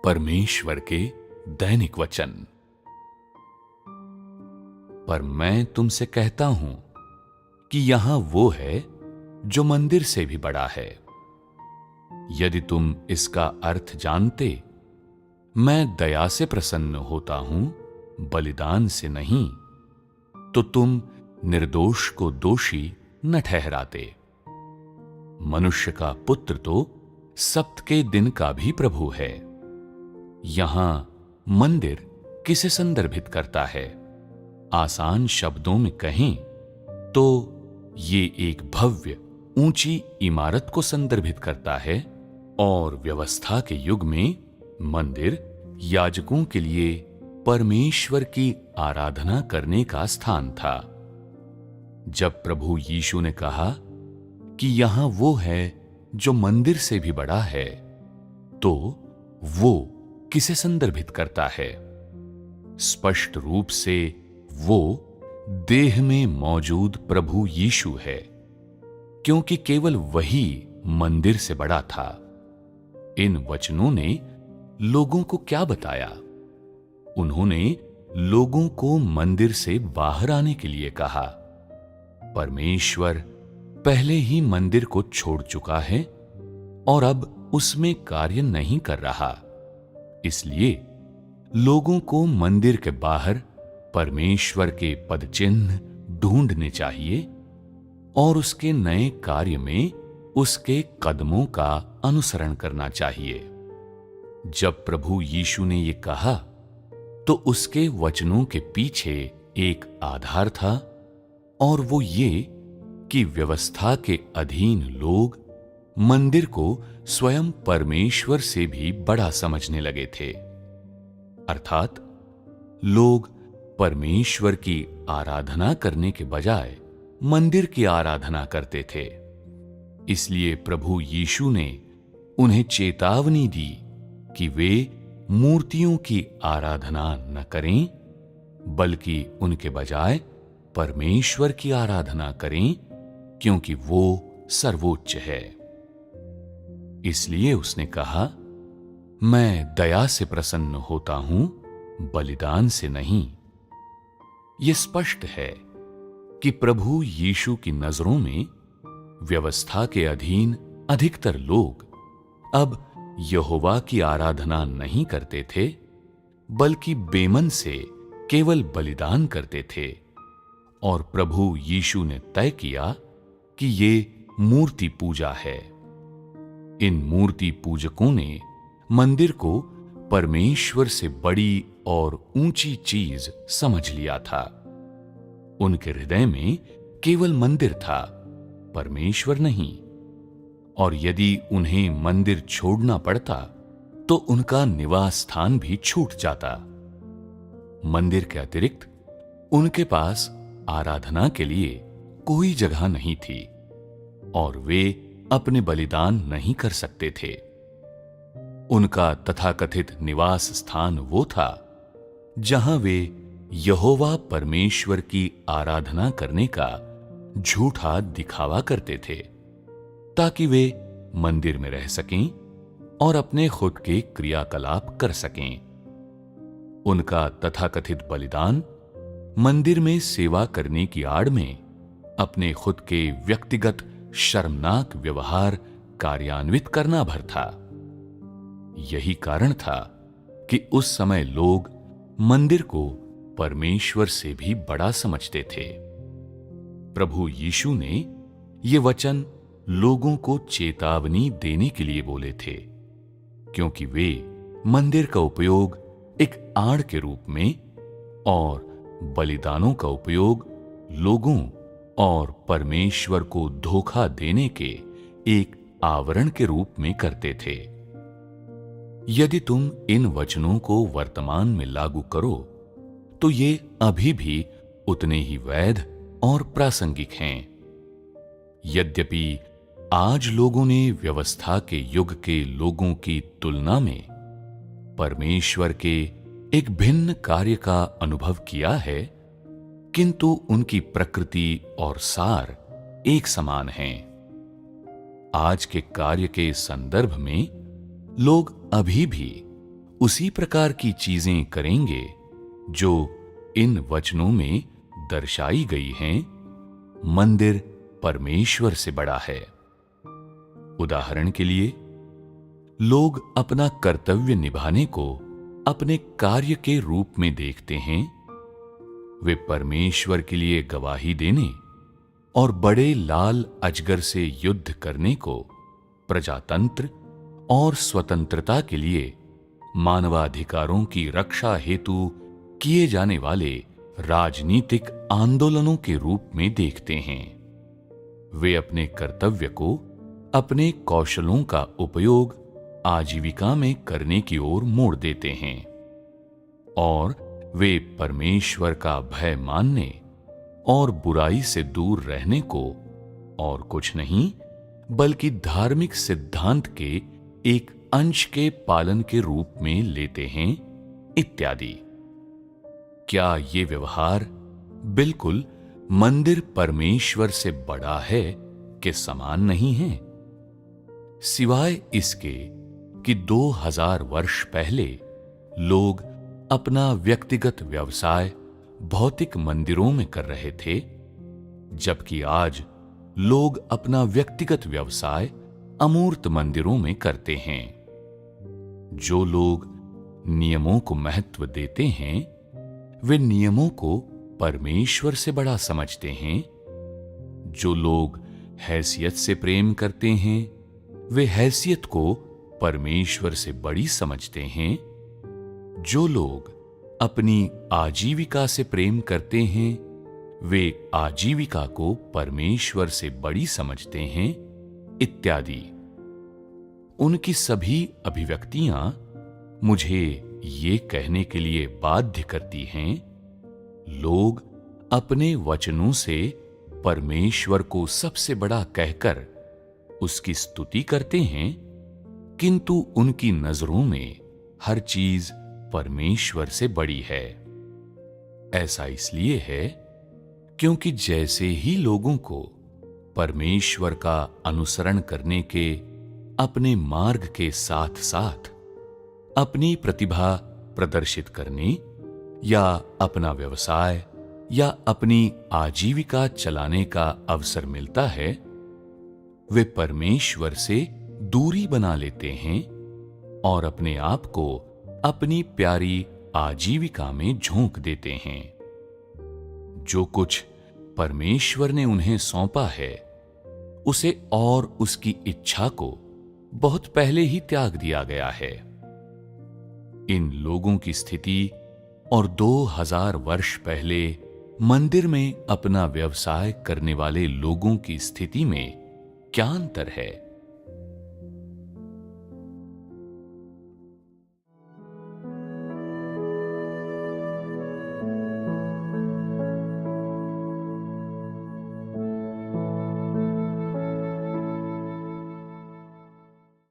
परमेश्वर के दैनिक वचन। पर मैं तुमसे कहता हूं कि यहां वो है जो मंदिर से भी बड़ा है। यदि तुम इसका अर्थ जानते, मैं दया से प्रसन्न होता हूं, बलिदान से नहीं, तो तुम निर्दोष को दोषी न ठहराते। मनुष्य का पुत्र तो सप्त के दिन का भी प्रभु है। यहां मंदिर किसे संदर्भित करता है? आसान शब्दों में कहें तो ये एक भव्य ऊंची इमारत को संदर्भित करता है, और व्यवस्था के युग में मंदिर याजकों के लिए परमेश्वर की आराधना करने का स्थान था। जब प्रभु यीशु ने कहा कि यहां वो है जो मंदिर से भी बड़ा है, तो वो किसे संदर्भित करता है? स्पष्ट रूप से वो देह में मौजूद प्रभु यीशु है, क्योंकि केवल वही मंदिर से बड़ा था। इन वचनों ने लोगों को क्या बताया? उन्होंने लोगों को मंदिर से बाहर आने के लिए कहा। परमेश्वर पहले ही मंदिर को छोड़ चुका है और अब उसमें कार्य नहीं कर रहा। इसलिए लोगों को मंदिर के बाहर परमेश्वर के पदचिन्ह ढूंढने चाहिए और उसके नए कार्य में उसके कदमों का अनुसरण करना चाहिए। जब प्रभु यीशु ने यह कहा, तो उसके वचनों के पीछे एक आधार था, और वो ये कि व्यवस्था के अधीन लोग मंदिर को स्वयं परमेश्वर से भी बड़ा समझने लगे थे। अर्थात लोग परमेश्वर की आराधना करने के बजाय मंदिर की आराधना करते थे। इसलिए प्रभु यीशु ने उन्हें चेतावनी दी कि वे मूर्तियों की आराधना न करें, बल्कि उनके बजाय परमेश्वर की आराधना करें, क्योंकि वो सर्वोच्च है। इसलिए उसने कहा, मैं दया से प्रसन्न होता हूं, बलिदान से नहीं। यह स्पष्ट है कि प्रभु यीशु की नजरों में व्यवस्था के अधीन अधिकतर लोग अब यहोवा की आराधना नहीं करते थे, बल्कि बेमन से केवल बलिदान करते थे। और प्रभु यीशु ने तय किया कि ये मूर्ति पूजा है। इन मूर्ति पूजकों ने मंदिर को परमेश्वर से बड़ी और ऊंची चीज समझ लिया था। उनके हृदय में केवल मंदिर था, परमेश्वर नहीं। और यदि उन्हें मंदिर छोड़ना पड़ता, तो उनका निवास स्थान भी छूट जाता। मंदिर के अतिरिक्त उनके पास आराधना के लिए कोई जगह नहीं थी, और वे अपने बलिदान नहीं कर सकते थे। उनका तथाकथित निवास स्थान वो था जहां वे यहोवा परमेश्वर की आराधना करने का झूठा दिखावा करते थे, ताकि वे मंदिर में रह सकें और अपने खुद के क्रियाकलाप कर सकें। उनका तथाकथित बलिदान मंदिर में सेवा करने की आड़ में अपने खुद के व्यक्तिगत शर्मनाक व्यवहार कार्यान्वित करना भर था। यही कारण था कि उस समय लोग मंदिर को परमेश्वर से भी बड़ा समझते थे। प्रभु यीशु ने ये वचन लोगों को चेतावनी देने के लिए बोले थे, क्योंकि वे मंदिर का उपयोग एक आड़ के रूप में और बलिदानों का उपयोग लोगों और परमेश्वर को धोखा देने के एक आवरण के रूप में करते थे। यदि तुम इन वचनों को वर्तमान में लागू करो, तो ये अभी भी उतने ही वैध और प्रासंगिक हैं। यद्यपि आज लोगों ने व्यवस्था के युग के लोगों की तुलना में परमेश्वर के एक भिन्न कार्य का अनुभव किया है, किंतु उनकी प्रकृति और सार एक समान हैं। आज के कार्य के संदर्भ में लोग अभी भी उसी प्रकार की चीजें करेंगे जो इन वचनों में दर्शाई गई हैं, मंदिर परमेश्वर से बड़ा है। उदाहरण के लिए, लोग अपना कर्तव्य निभाने को अपने कार्य के रूप में देखते हैं। वे परमेश्वर के लिए गवाही देने और बड़े लाल अजगर से युद्ध करने को प्रजातंत्र और स्वतंत्रता के लिए मानवाधिकारों की रक्षा हेतु किए जाने वाले राजनीतिक आंदोलनों के रूप में देखते हैं। वे अपने कर्तव्य को अपने कौशलों का उपयोग आजीविका में करने की ओर मोड़ देते हैं और वे परमेश्वर का भय मानने और बुराई से दूर रहने को और कुछ नहीं बल्कि धार्मिक सिद्धांत के एक अंश के पालन के रूप में लेते हैं, इत्यादि। क्या ये व्यवहार बिल्कुल मंदिर परमेश्वर से बड़ा है कि समान नहीं है? सिवाय इसके कि 2000 वर्ष पहले लोग अपना व्यक्तिगत व्यवसाय भौतिक मंदिरों में कर रहे थे, जबकि आज लोग अपना व्यक्तिगत व्यवसाय अमूर्त मंदिरों में करते हैं। जो लोग नियमों को महत्व देते हैं, वे नियमों को परमेश्वर से बड़ा समझते हैं। जो लोग हैसियत से प्रेम करते हैं, वे हैसियत को परमेश्वर से बड़ी समझते हैं। जो लोग अपनी आजीविका से प्रेम करते हैं, वे आजीविका को परमेश्वर से बड़ी समझते हैं, इत्यादि। उनकी सभी अभिव्यक्तियां मुझे ये कहने के लिए बाध्य करती हैं, लोग अपने वचनों से परमेश्वर को सबसे बड़ा कहकर उसकी स्तुति करते हैं, किंतु उनकी नजरों में हर चीज परमेश्वर से बड़ी है। ऐसा इसलिए है क्योंकि जैसे ही लोगों को परमेश्वर का अनुसरण करने के अपने मार्ग के साथ साथ अपनी प्रतिभा प्रदर्शित करने या अपना व्यवसाय या अपनी आजीविका चलाने का अवसर मिलता है, वे परमेश्वर से दूरी बना लेते हैं और अपने आप को अपनी प्यारी आजीविका में झोंक देते हैं। जो कुछ परमेश्वर ने उन्हें सौंपा है, उसे और उसकी इच्छा को बहुत पहले ही त्याग दिया गया है। इन लोगों की स्थिति और 2000 वर्ष पहले मंदिर में अपना व्यवसाय करने वाले लोगों की स्थिति में क्या अंतर है?